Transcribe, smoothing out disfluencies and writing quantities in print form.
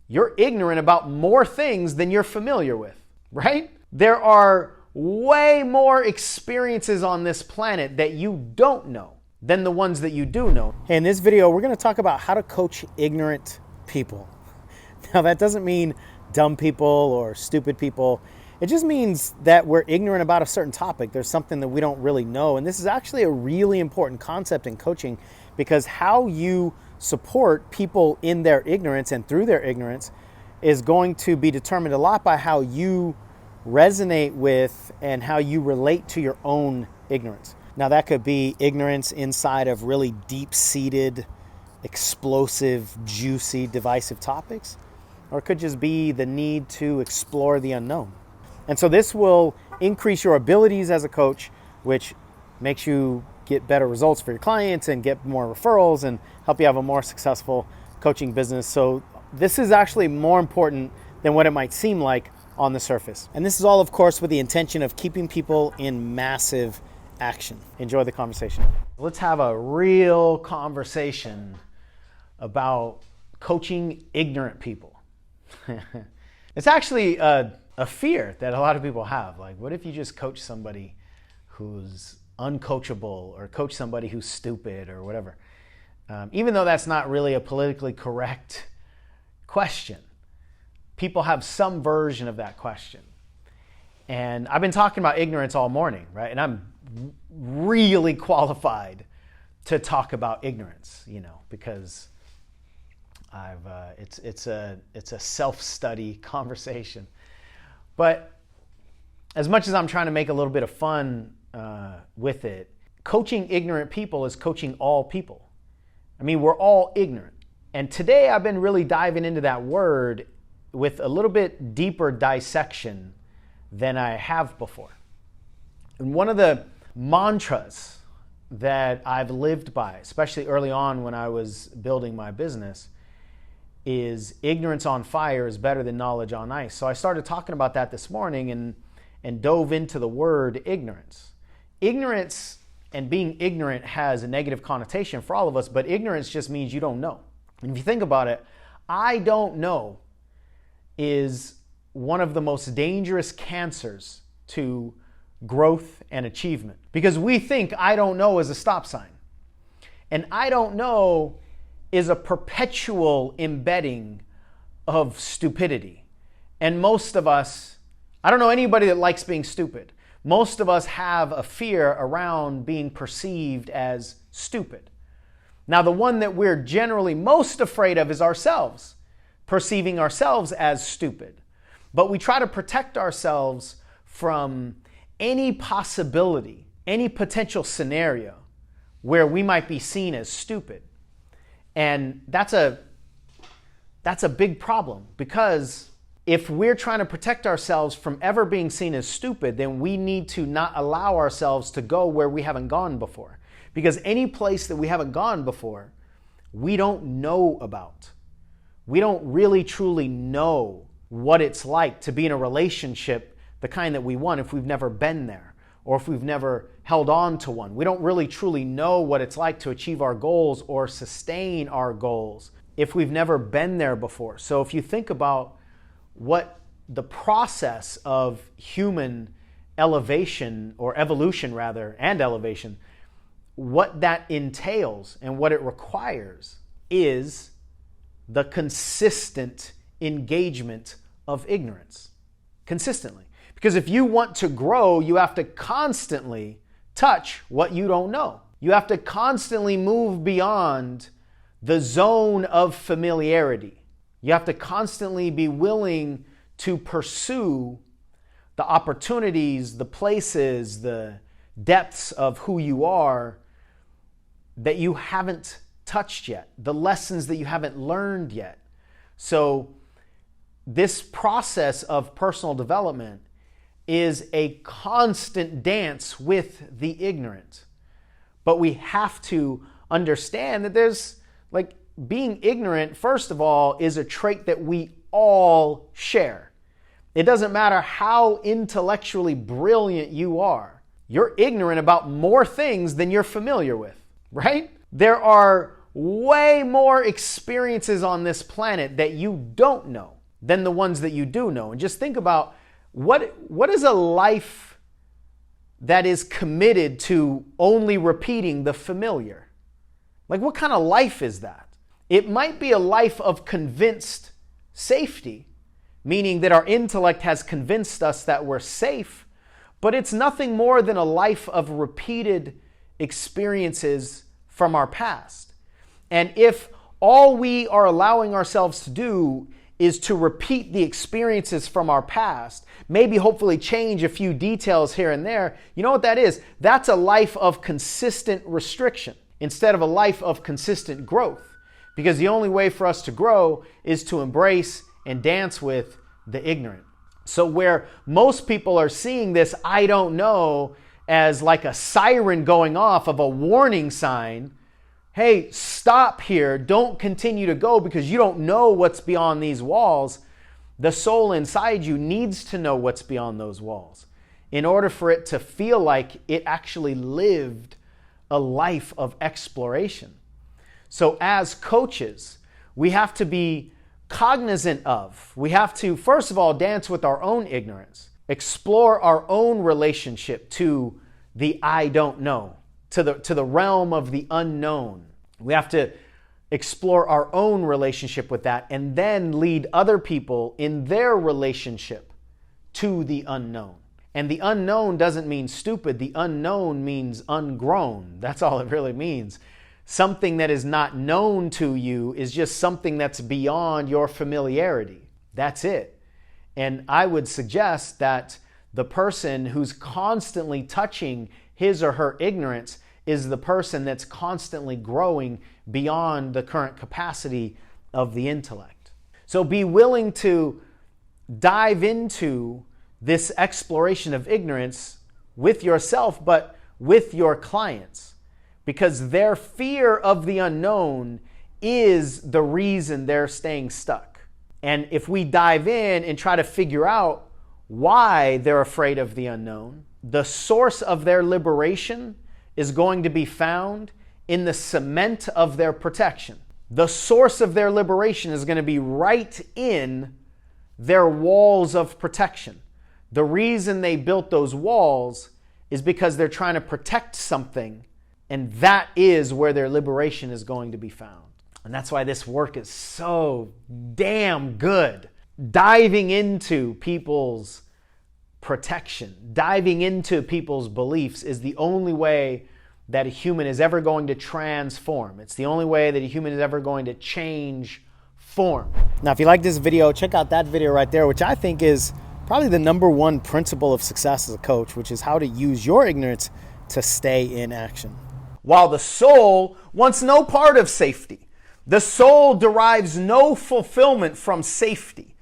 You're ignorant about more things than you're familiar with, right? There are way more experiences on this planet that you don't know than the ones that you do know. Hey, in this video, we're going to talk about how to coach ignorant people. Now, that doesn't mean dumb people or stupid people. It just means that we're ignorant about a certain topic. There's something that we don't really know. And this is actually a really important concept in coaching, because how you support people in their ignorance and through their ignorance is going to be determined a lot by how you resonate with and how you relate to your own ignorance. Now, that could be ignorance inside of really deep-seated, explosive, juicy, divisive topics, or it could just be the need to explore the unknown. And so this will increase your abilities as a coach, which makes you get better results for your clients and get more referrals and help you have a more successful coaching business. So this is actually more important than what it might seem like on the surface. And this is all, of course, with the intention of keeping people in massive action. Enjoy the conversation. Let's have a real conversation about coaching ignorant people. It's actually a fear that a lot of people have. Like, what if you just coach somebody who's uncoachable, or coach somebody who's stupid, or whatever? Even though that's not really a politically correct question, people have some version of that question. And I've been talking about ignorance all morning, right? And I'm really qualified to talk about ignorance, because it's a self-study conversation. But as much as I'm trying to make a little bit of fun with it, coaching ignorant people is coaching all people. I mean, we're all ignorant. And today I've been really diving into that word with a little bit deeper dissection than I have before. And one of the mantras that I've lived by, especially early on when I was building my business, is ignorance on fire is better than knowledge on ice. So I started talking about that this morning and dove into the word ignorance. Ignorance and being ignorant has a negative connotation for all of us, but ignorance just means you don't know. And if you think about it, I don't know is one of the most dangerous cancers to growth and achievement, because we think I don't know is a stop sign. And I don't know is a perpetual embedding of stupidity. And most of us, I don't know anybody that likes being stupid. Most of us have a fear around being perceived as stupid. Now, the one that we're generally most afraid of is ourselves, perceiving ourselves as stupid. But we try to protect ourselves from any possibility, any potential scenario where we might be seen as stupid. And that's a big problem, because if we're trying to protect ourselves from ever being seen as stupid, then we need to not allow ourselves to go where we haven't gone before. Because any place that we haven't gone before, we don't know about. We don't really truly know what it's like to be in a relationship, the kind that we want, if we've never been there, or if we've never held on to one. We don't really truly know what it's like to achieve our goals or sustain our goals if we've never been there before. So if you think about what the process of human elevation, or evolution rather, and elevation, what that entails and what it requires is the consistent engagement of ignorance. Consistently. Because if you want to grow, you have to constantly touch what you don't know. You have to constantly move beyond the zone of familiarity. You have to constantly be willing to pursue the opportunities, the places, the depths of who you are that you haven't touched yet, the lessons that you haven't learned yet. So this process of personal development is a constant dance with the ignorant. But we have to understand that there's, being ignorant, first of all, is a trait that we all share. It doesn't matter how intellectually brilliant you are. You're ignorant about more things than you're familiar with, right? There are way more experiences on this planet that you don't know than the ones that you do know. And just think about what is a life that is committed to only repeating the familiar? Like, what kind of life is that? It might be a life of convinced safety, meaning that our intellect has convinced us that we're safe, but it's nothing more than a life of repeated experiences from our past. And if all we are allowing ourselves to do is to repeat the experiences from our past, maybe hopefully change a few details here and there, you know what that is? That's a life of consistent restriction instead of a life of consistent growth. Because the only way for us to grow is to embrace and dance with the ignorant. So where most people are seeing this I don't know as like a siren going off of a warning sign, hey, stop here, don't continue to go because you don't know what's beyond these walls. The soul inside you needs to know what's beyond those walls in order for it to feel like it actually lived a life of exploration. So as coaches, we have to be cognizant of, we have to, first of all, dance with our own ignorance, explore our own relationship to the I don't know, to the realm of the unknown. We have to explore our own relationship with that and then lead other people in their relationship to the unknown. And the unknown doesn't mean stupid. The unknown means ungrown. That's all it really means. Something that is not known to you is just something that's beyond your familiarity. That's it. And I would suggest that the person who's constantly touching his or her ignorance is the person that's constantly growing beyond the current capacity of the intellect. So be willing to dive into this exploration of ignorance with yourself, but with your clients, because their fear of the unknown is the reason they're staying stuck. And if we dive in and try to figure out why they're afraid of the unknown, the source of their liberation is going to be found in the cement of their protection. The source of their liberation is going to be right in their walls of protection. The reason they built those walls is because they're trying to protect something, and that is where their liberation is going to be found. And that's why this work is so damn good. Diving into people's protection, diving into people's beliefs is the only way that a human is ever going to transform. It's the only way that a human is ever going to change form. Now, if you like this video, check out that video right there, which I think is probably the number one principle of success as a coach, which is how to use your ignorance to stay in action. While the soul wants no part of safety, the soul derives no fulfillment from safety.